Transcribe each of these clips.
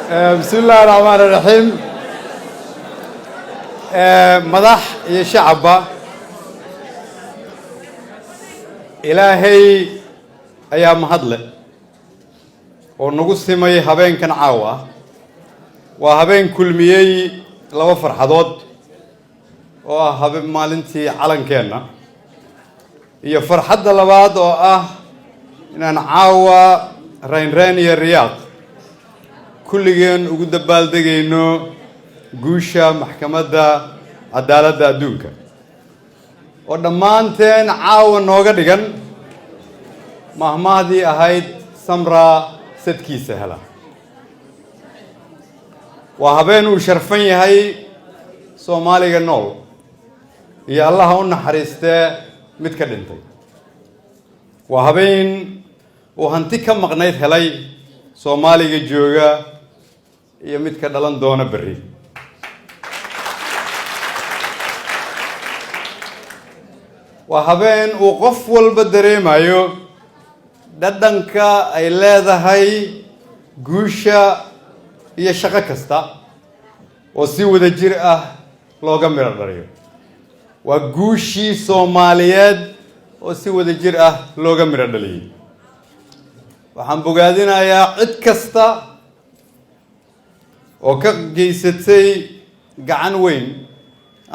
بسم الله الرحمن الرحيم. مدح يا شعبا إلهي أيام هدلة ونقص مي هبين كان عاوة وهبين كل مية لو فرحضات وهبين مالنتي علن كنا هي فرحة لبعض إن عاوة رين يا الرياض كلين وجود بالدقي إنه جوشة محكمة عدالة دونك ودمانتين عاون نوغديغن مهما دي أهيد سمرا ستكي سهلا وهبين وشرفين هاي سومالي النول يا الله هون حريسته متكدنتي وهبين وهنتي مغنيت هلاي سومالي جوجا يا متكدلان دونا بري وهبين وقف والبدري مايو ددنكا أي لاذا هاي جوشا هي شقة كستا وسيو ذا جرأة لوغا ميرداريو وجوشي سوماليات وسيو ذا جرأة لوغا ميردالي وحن بقادنا يا عد كستا وكجيستي قعن وين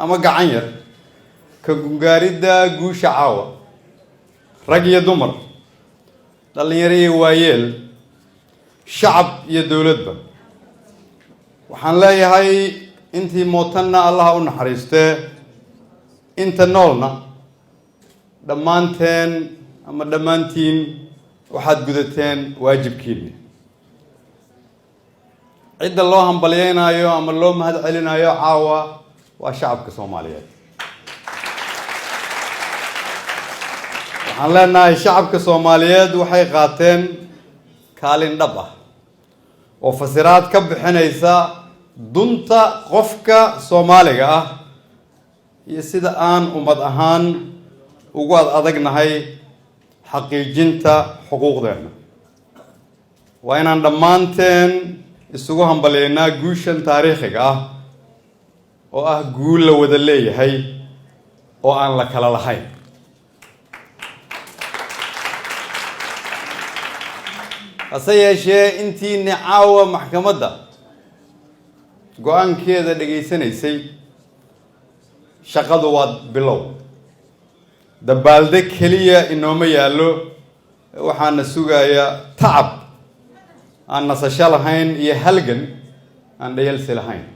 أما قعنير كجاريدا جوش عاوة رجي دمر دلنيري وايل شعب يدولدبا وحن لا هاي انتي موتنا الله ونحرسته انت نولنا دمانتين اما دمانتين وحد قدتين واجب كيني عند الله هم بلينا يو اما الله مهد علينا يو عاوة وشعب كصوماليات waxaan leenahay shacabka Soomaaliyeed waxay qaateen kaalin dhab ah oo fasiraad ka bixinaysa dunta qofka Soomaaliga ah iyo sida aan ummad ahaan ugu adagnahay xaqiijinta xuquuqdeena waa inaan dhammaanteen isugu hambaleynaa guushan taariikhiga ah oo ah guul la wada leeyahay oo aan la kala lahayn أسيء أنتي نعاوة محكمة قوان كذا دقيسنيسي شقد واد بلو دبالدك هلية إنهم يالو وحنا سوقا يا تعب أن نسشال هين يهلجن أن يلسل هين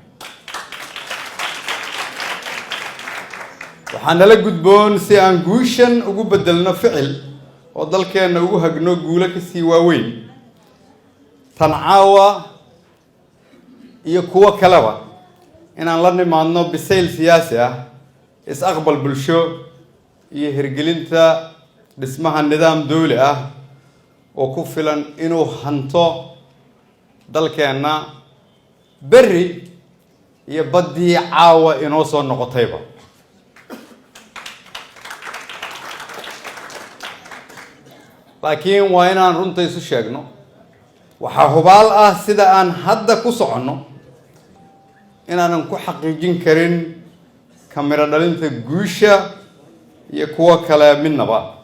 وحنا لقد بون سي أنجوشن وجو بدلنا فعل وضل كان وجو هجنو جولك السواوين تنعاوة يكوى كلامه إن الله نمانو بسيل سياسة إس أقبل بالشو يهرجلينتا اسمها النظام دولة وكفلا إنه هنتو دل كأننا بري يبدي عاوة إنه صار نقطيبة لكن وين رنتي سوشيغنو waxaa hubaal ah sida aan hadda ku socono inaanan ku xaqiijin karin kamera dhalinta guusha iyo kuwa kale midnaba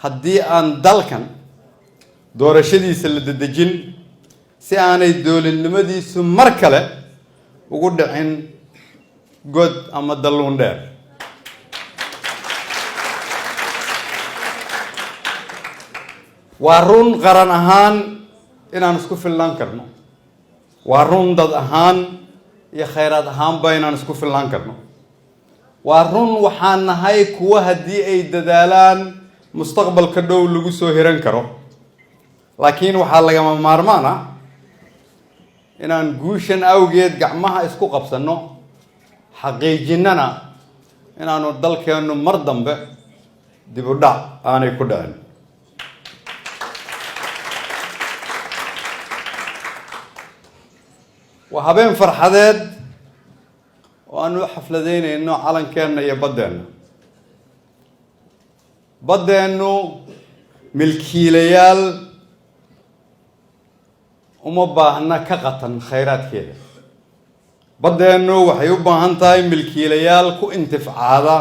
haddii aan dalkan doorashadiisa la dedejin si aanay dowladnimadiisu mar kale ugu dhicin god ama dalluun dheer waa run qaran ahaan inaan isku filnaan karno waa run dad ahaan iyo khayraad ahaanba inaan isku filnaan karno waa run waxaan nahay kuwa haddii ay dadaalaan mustaqbalka dhow lagu soo hiran karo laakiin waxaa lagama maarmaan ah inaan guushan awgeed gacmaha isku qabsanno xaqiijinnana inaanu dalkeennu mar dambe dib u dhac aanay ku dhicin وهبين فرحداد وأنو حفلتين إنه علن كان يبدأنا بدأ إنه ملكي ليال uma baahna ka qatan khayraadkeeda baddeenu waxay u baahan tahay milkiilayaal ku intifcaada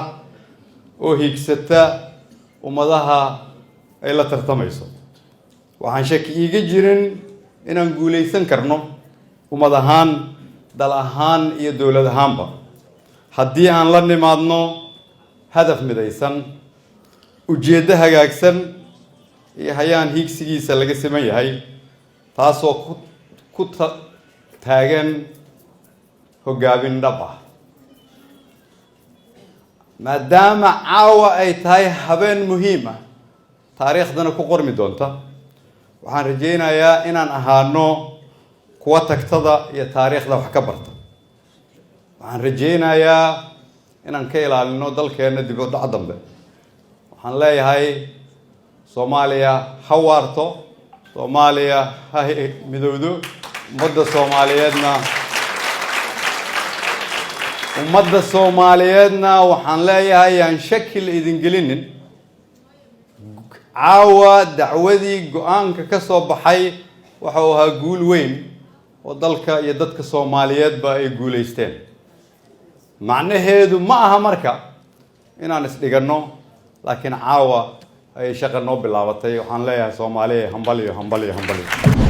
oo hiigsata ummadaha ay la tartamayso waxaan shaki iiga jirin inaan guulaysan karno ummad ahaan dal ahaan iyo dowlad ahaanba haddii aan la nimaadno hadaf midaysan ujeeddo hagaagsan iyo hayaan hiigsigiisa laga siman yahay taasoo ku taagan hogaamin dhab ah maadaama caawa ay tahay habeen muhiim ah taariikhdana ku qormi doonta waxaan rajaynayaa inaan ahaano kuwa tagtada iyo taariikhda wax ka barta waxaan rajaynayaa inaan ka ilaalino dalkeena dib u dhac dambe waxaan leeyahay Soomaaliya ha waarto Soomaaliya ha midowdo ummadda Soomaaliyeedna waxaan leeyahay aan shakil idin gelinin caawa dacwadii go'aanka ka soo baxay waxa uu ahaa guul weyn oo dalka iyo dadka Soomaaliyeed ba ay guuleysteen macnaheedu ma aha marka inaan isdhiganno laakiin caawa ay shaqo noo bilaabatay waxaan leeyahay Soomaaliya hambaliyo